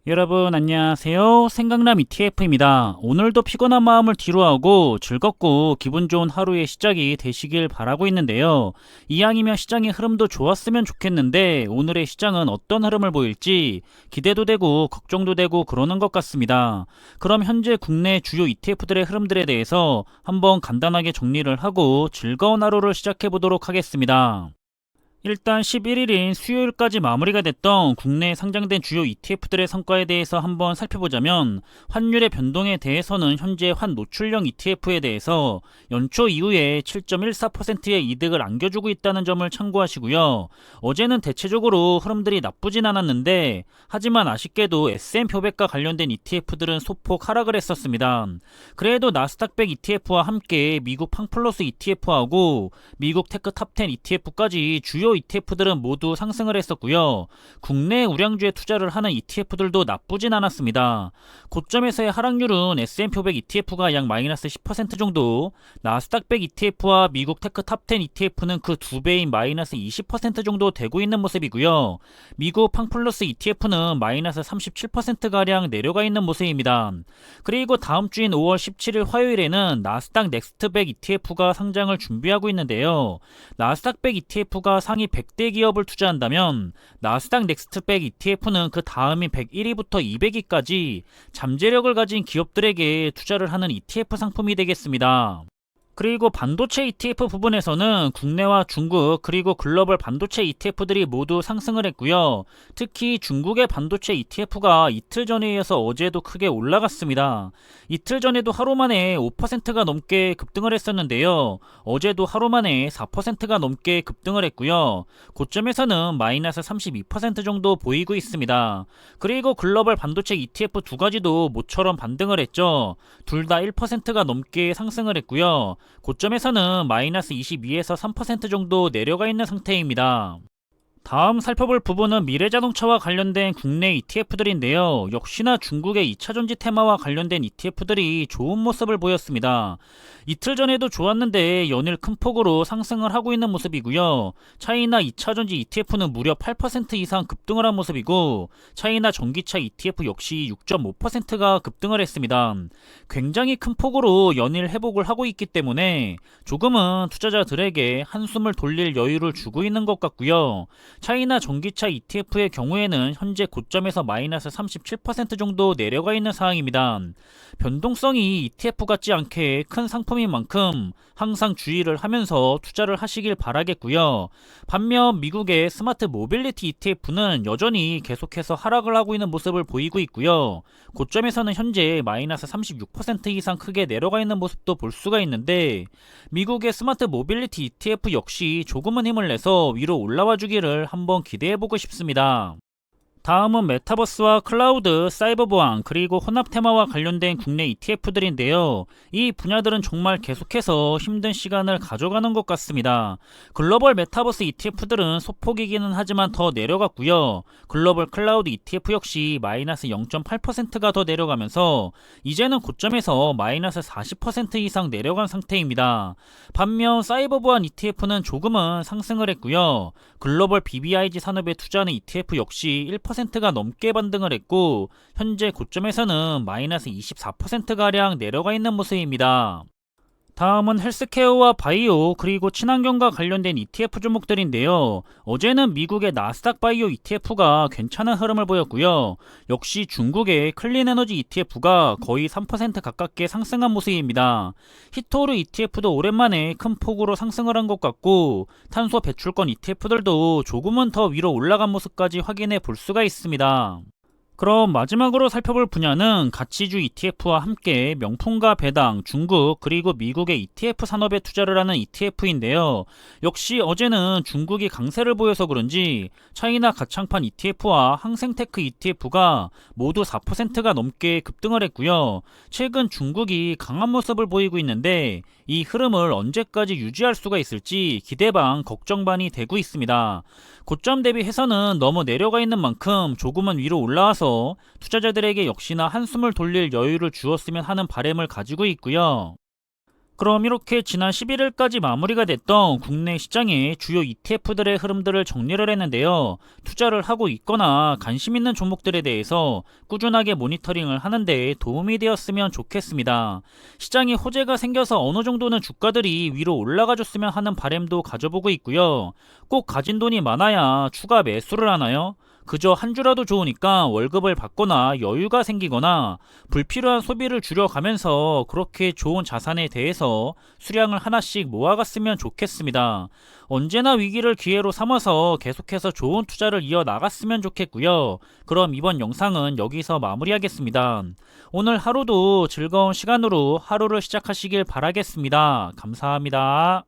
여러분 안녕하세요. 생강남 ETF입니다. 오늘도 피곤한 마음을 뒤로하고 즐겁고 기분 좋은 하루의 시작이 되시길 바라고 있는데요. 이왕이면 시장의 흐름도 좋았으면 좋겠는데 오늘의 시장은 어떤 흐름을 보일지 기대도 되고 걱정도 되고 그러는 것 같습니다. 그럼 현재 국내 주요 ETF들의 흐름들에 대해서 한번 간단하게 정리를 하고 즐거운 하루를 시작해 보도록 하겠습니다. 일단 11일인 수요일까지 마무리가 됐던 국내에 상장된 주요 ETF들의 성과에 대해서 한번 살펴보자면, 환율의 변동에 대해서는 현재 환 노출형 ETF에 대해서 연초 이후에 7.14%의 이득을 안겨주고 있다는 점을 참고하시고요. 어제는 대체적으로 흐름들이 나쁘진 않았는데, 하지만 아쉽게도 S&P 500과 관련된 ETF들은 소폭 하락을 했었습니다. 그래도 나스닥 100 ETF와 함께 미국 팡플러스 ETF하고 미국 테크 탑10 ETF까지 주요 ETF들은 모두 상승을 했었고요. 국내 우량주에 투자를 하는 ETF들도 나쁘진 않았습니다. 고점에서의 하락률은 S&P 500 ETF가 약 마이너스 10% 정도, 나스닥 100 ETF와 미국 테크 탑10 ETF는 그 2배인 마이너스 20% 정도 되고 있는 모습이고요. 미국 팡플러스 ETF는 마이너스 37%가량 내려가 있는 모습입니다. 그리고 다음 주인 5월 17일 화요일에는 나스닥 넥스트 100 ETF가 상장을 준비하고 있는데요. 나스닥 100 ETF가 상위 100대 기업을 투자한다면 나스닥 넥스트 100 ETF는 그 다음인 101위부터 200위까지 잠재력을 가진 기업들에게 투자를 하는 ETF 상품이 되겠습니다. 그리고 반도체 ETF 부분에서는 국내와 중국 그리고 글로벌 반도체 ETF들이 모두 상승을 했고요. 특히 중국의 반도체 ETF가 이틀 전에 이어서 어제도 크게 올라갔습니다. 이틀 전에도 하루 만에 5%가 넘게 급등을 했었는데요. 어제도 하루 만에 4%가 넘게 급등을 했고요. 고점에서는 마이너스 32% 정도 보이고 있습니다. 그리고 글로벌 반도체 ETF 두 가지도 모처럼 반등을 했죠. 둘 다 1%가 넘게 상승을 했고요. 고점에서는 마이너스 22에서 3% 정도 내려가 있는 상태입니다. 다음 살펴볼 부분은 미래자동차와 관련된 국내 ETF들인데요. 역시나 중국의 2차전지 테마와 관련된 ETF들이 좋은 모습을 보였습니다. 이틀 전에도 좋았는데 연일 큰 폭으로 상승을 하고 있는 모습이고요. 차이나 2차전지 ETF는 무려 8% 이상 급등을 한 모습이고, 차이나 전기차 ETF 역시 6.5%가 급등을 했습니다. 굉장히 큰 폭으로 연일 회복을 하고 있기 때문에 조금은 투자자들에게 한숨을 돌릴 여유를 주고 있는 것 같고요. 차이나 전기차 ETF의 경우에는 현재 고점에서 마이너스 37% 정도 내려가 있는 상황입니다. 변동성이 ETF 같지 않게 큰 상품인 만큼 항상 주의를 하면서 투자를 하시길 바라겠고요. 반면 미국의 스마트 모빌리티 ETF는 여전히 계속해서 하락을 하고 있는 모습을 보이고 있고요. 고점에서는 현재 마이너스 36% 이상 크게 내려가 있는 모습도 볼 수가 있는데, 미국의 스마트 모빌리티 ETF 역시 조금은 힘을 내서 위로 올라와 주기를 한번 기대해보고 싶습니다. 다음은 메타버스와 클라우드, 사이버 보안, 그리고 혼합 테마와 관련된 국내 ETF들인데요. 이 분야들은 정말 계속해서 힘든 시간을 가져가는 것 같습니다. 글로벌 메타버스 ETF들은 소폭이기는 하지만 더 내려갔고요. 글로벌 클라우드 ETF 역시 마이너스 0.8%가 더 내려가면서 이제는 고점에서 마이너스 40% 이상 내려간 상태입니다. 반면 사이버 보안 ETF는 조금은 상승을 했고요. 글로벌 BBIG 산업에 투자하는 ETF 역시 1%가 넘게 반등을 했고, 현재 고점에서는 마이너스 24%가량 내려가 있는 모습입니다. 다음은 헬스케어와 바이오 그리고 친환경과 관련된 ETF 종목들인데요. 어제는 미국의 나스닥 바이오 ETF가 괜찮은 흐름을 보였고요. 역시 중국의 클린에너지 ETF가 거의 3% 가깝게 상승한 모습입니다. 히토르 ETF도 오랜만에 큰 폭으로 상승을 한 것 같고, 탄소 배출권 ETF들도 조금은 더 위로 올라간 모습까지 확인해 볼 수가 있습니다. 그럼 마지막으로 살펴볼 분야는 가치주 ETF와 함께 명품과 배당, 중국 그리고 미국의 ETF 산업에 투자를 하는 ETF인데요. 역시 어제는 중국이 강세를 보여서 그런지 차이나 가창판 ETF와 항생테크 ETF가 모두 4%가 넘게 급등을 했고요. 최근 중국이 강한 모습을 보이고 있는데 이 흐름을 언제까지 유지할 수가 있을지 기대반 걱정반이 되고 있습니다. 고점 대비해서는 너무 내려가 있는 만큼 조금은 위로 올라와서 투자자들에게 역시나 한숨을 돌릴 여유를 주었으면 하는 바람을 가지고 있고요. 그럼 이렇게 지난 11일까지 마무리가 됐던 국내 시장의 주요 ETF들의 흐름들을 정리를 했는데요. 투자를 하고 있거나 관심 있는 종목들에 대해서 꾸준하게 모니터링을 하는데 도움이 되었으면 좋겠습니다. 시장에 호재가 생겨서 어느 정도는 주가들이 위로 올라가 줬으면 하는 바람도 가져보고 있고요. 꼭 가진 돈이 많아야 추가 매수를 하나요? 그저 한 주라도 좋으니까 월급을 받거나 여유가 생기거나 불필요한 소비를 줄여가면서 그렇게 좋은 자산에 대해서 수량을 하나씩 모아갔으면 좋겠습니다. 언제나 위기를 기회로 삼아서 계속해서 좋은 투자를 이어나갔으면 좋겠고요. 그럼 이번 영상은 여기서 마무리하겠습니다. 오늘 하루도 즐거운 시간으로 하루를 시작하시길 바라겠습니다. 감사합니다.